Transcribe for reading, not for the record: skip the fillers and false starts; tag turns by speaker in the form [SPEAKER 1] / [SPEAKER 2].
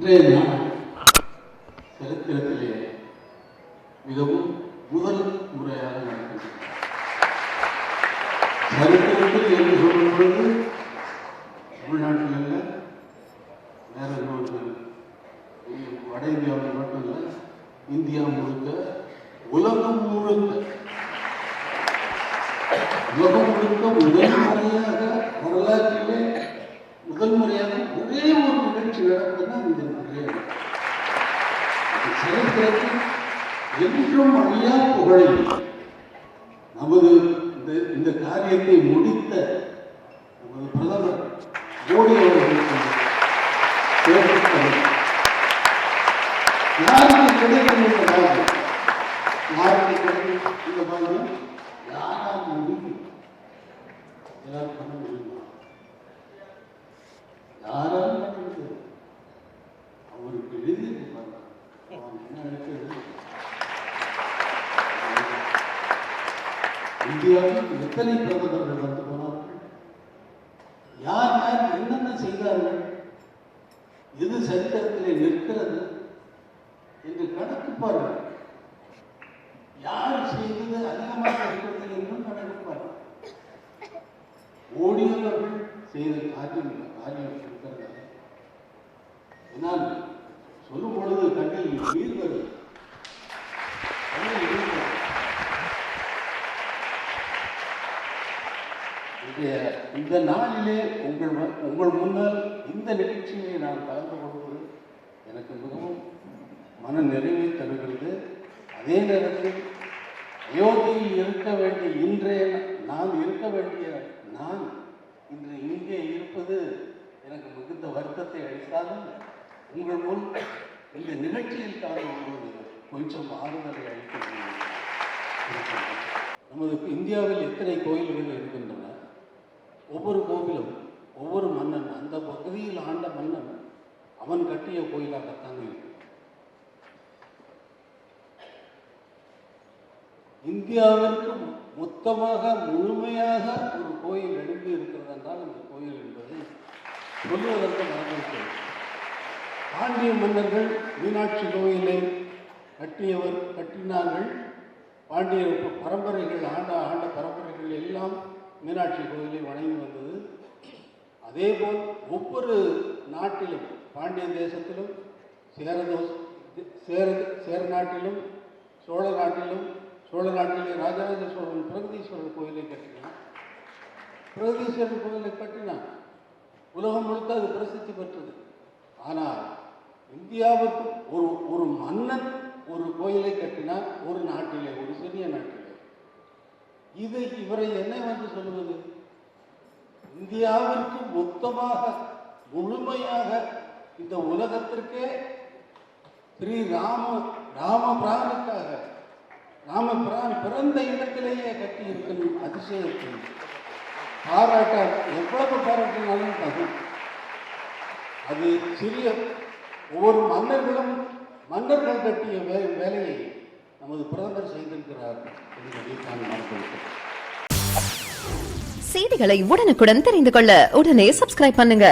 [SPEAKER 1] இன்றைய நாள் சரித்திரத்திலே மிகவும் முதல் முறையாக நடக்கிறது. சரித்திரத்தில் என்று சொல்லும் பொழுது தமிழ்நாட்டில் அல்ல, வேற வட இந்தியாவில் மட்டும் இல்லை, இந்தியா முழுக்க, உலகம் முழுக்க முதல் முறையாக வரலாற்றிலே முதல் முறையாக ஒரே ஒரு நிகழ்ச்சி நடக்குதுன்னா இந்த முறையாக சரித்திரத்தில் என்றும் அழியா புகழை நமது இந்த காரியத்தை முடித்த நமது பிரதமர் மோடி அவர்களுக்கு யாருக்கு கிடைக்கும் இந்த பாகம், யாருக்கு கிடைக்கும் இந்த பாகம், யாரால் முடியும், எல்லாரும் பண்ண முடியுமா? யாரால் முடியுது? அவருக்கு எழுதியிருப்பாங்க. அவன் என்ன நினைக்கிறது? இந்தியாவில் எத்தனை பிரதமர்கள் வந்து போனார்கள்? யார் யார் என்னென்ன செய்தார்கள்? எது சரித்திரத்திலே நிற்கிறது என்று கணக்கு பாருங்கள். யார் செய்தது அதிகமாக இருக்கிறது என்றும் கணக்கு பாருங்கள். மோடி அவர்கள் செய்த காரியம் இருக்கிறது. என்னால் சொல்லும் பொழுது கண்ணில் நீர் வருது. இந்த நாளிலே உங்கள் முன்னால் இந்த நிகழ்ச்சியை நான் கலந்து கொள்வது எனக்கு மிகவும் மன நிறைவை தருகிறது. அதே நேரத்தில் அயோத்தியில் இருக்க வேண்டிய இன்றைய நான் இருக்க வேண்டிய நான் இன்று இங்கே இருப்பது எனக்கு மிகுந்த வருத்தத்தை அளித்தாலும் உங்கள் முன் இந்த நிகழ்ச்சியில் கலந்து கொள்வது கொஞ்சம் ஆறுதலை அளிக்கிறது. நமது இந்தியாவில் எத்தனை கோயில்கள் இருக்கின்றன? ஒவ்வொரு கோவிலும் ஒவ்வொரு மன்னன், அந்த பகுதியில் ஆண்ட மன்னன் அவன் கட்டிய கோயிலாகத்தான் இருக்கு. இந்தியாவிற்கு மொத்தமாக முழுமையாக ஒரு கோயில் எழுப்பி இருக்கிறது என்றால் அந்த கோயில் என்பதை சொல்வதற்கு மறந்துவிட்டது. பாண்டிய மன்னர்கள் மீனாட்சி கோயிலை கட்டினார்கள். பாண்டிய பரம்பரைகள் ஆண்ட பரம்பரைகள் எல்லாம் மீனாட்சி கோயிலை வணங்கி வந்தது. அதேபோல் ஒவ்வொரு நாட்டிலும், பாண்டிய தேசத்திலும், சேர நாட்டிலும், சோழ நாட்டிலே ராஜராஜ சோழன் பிரகதீஸ்வரர் கோயிலை கட்டினான். பிரகதீஸ்வரர் கோயிலை கட்டினான். உலகம் முழுக்க அது பிரசித்தி பெற்றது. ஆனால் இந்தியாவுக்கு ஒரு மன்னன் ஒரு கோயிலை கட்டினான், ஒரு நாட்டிலே, ஒரு சிறிய நாட்டிலே. இவரை என்ன வந்து சொல்வது? இந்தியாவிற்கு மொத்தமாக முழுமையாக இந்த உலகத்திற்கே ஸ்ரீ ராமபிரானுக்காக ராமபிரான் பிறந்த இடத்திலேயே கட்டி இருக்கும் அதிசயத்தை பாராட்ட எவ்வளவு பாராட்டினாலும் தகும். அது சிறிய ஒவ்வொரு மன்னர்கள் கட்டிய வேலையை நமது பிரதமர் செய்திருக்கிறார் என்பதை நான் மறந்துவிட்டேன்.
[SPEAKER 2] செய்திகளை உடனுக்குடன் தெரிந்து கொள்ள உடனே சப்ஸ்கிரைப் பண்ணுங்க.